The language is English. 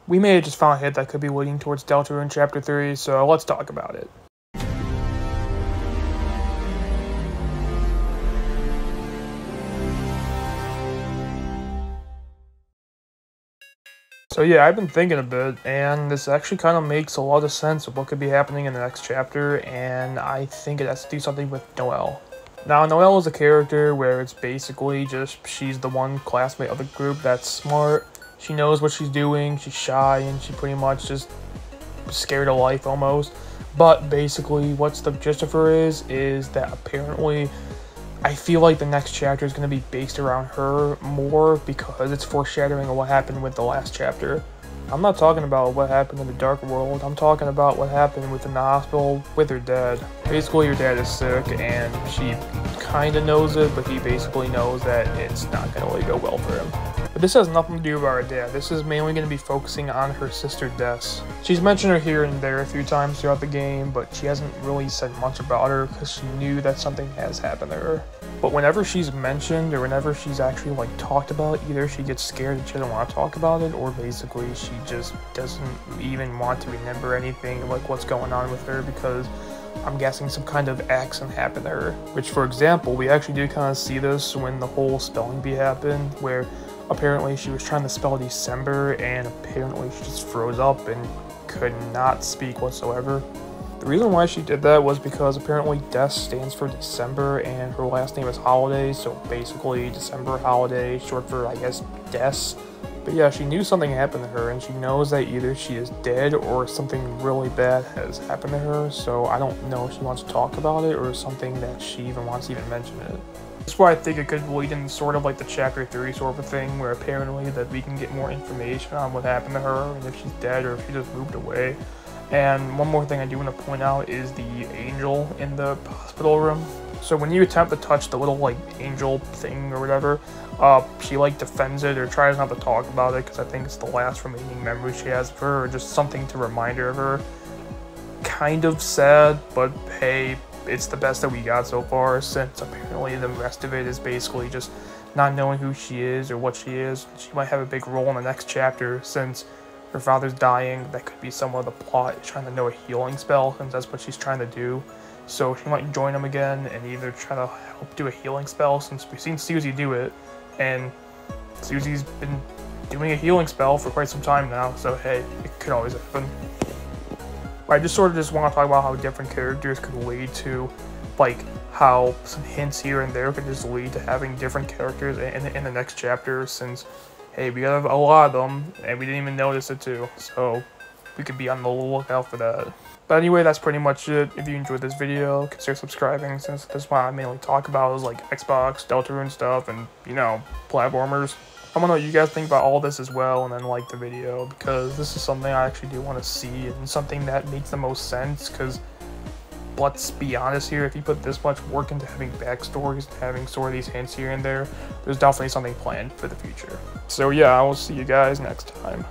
We may have just found a hit that could be leading towards Deltarune Chapter 3, so let's talk about it. So yeah, I've been thinking a bit, and this actually kind of makes a lot of sense of what could be happening in the next chapter, and I think it has to do something with Noelle. Now, Noelle is a character where it's basically just she's the one classmate of the group that's smart, she knows what she's doing, she's shy, and she pretty much just scared of life almost. But basically, what's the gist of her is that apparently I feel like the next chapter is going to be based around her more because it's foreshadowing of what happened with the last chapter. I'm not talking about what happened in the dark world, I'm talking about what happened within the hospital with her dad. Basically, her dad is sick and she kind of knows it, but he basically knows that it's not going to really go well for him. But this has nothing to do with our dad. This is mainly going to be focusing on her sister Des. She's mentioned her here and there a few times throughout the game, but she hasn't really said much about her because she knew that something has happened to her. But whenever she's mentioned or whenever she's actually like talked about, either she gets scared and she doesn't want to talk about it, or basically she just doesn't even want to remember anything like what's going on with her because I'm guessing some kind of accident happened to her. Which, for example, we actually do kind of see this when the whole spelling bee happened, where apparently she was trying to spell December and apparently she just froze up and could not speak whatsoever. The reason why she did that was because apparently Des stands for December and her last name is Holiday, so basically December Holiday, short for, I guess, Des. But yeah, she knew something happened to her and she knows that either she is dead or something really bad has happened to her, so I don't know if she wants to talk about it or something that she even wants to even mention it. That's why I think it could lead in sort of like the chapter 3 sort of a thing, where apparently that we can get more information on what happened to her and if she's dead or if she just moved away. And one more thing I do want to point out is the angel in the hospital room. So when you attempt to touch the little like angel thing or whatever, she like defends it or tries not to talk about it because I think it's the last remaining memory she has of her, or just something to remind her of her. Kind of sad, but hey, it's the best that we got so far, since apparently the rest of it is basically just not knowing who she is or what she is. She might have a big role in the next chapter since her father's dying. That could be somewhat of the plot, trying to know a healing spell, since that's what she's trying to do. So she might join him again and either try to help do a healing spell, since we've seen Susie do it, and Susie's been doing a healing spell for quite some time now, so hey, it could always happen. I just sort of just want to talk about how different characters could lead to, like, how some hints here and there could just lead to having different characters in the next chapter, since, hey, we got a lot of them, and we didn't even notice it too, so we could be on the lookout for that. But anyway, that's pretty much it. If you enjoyed this video, consider subscribing, since this is what I mainly talk about is, like, Xbox, Deltarune stuff, and, you know, platformers. I want to know what you guys think about all this as well, and then like the video, because this is something I actually do want to see, and something that makes the most sense, because let's be honest here, if you put this much work into having backstories, having sort of these hints here and there, there's definitely something planned for the future. So yeah, I will see you guys next time.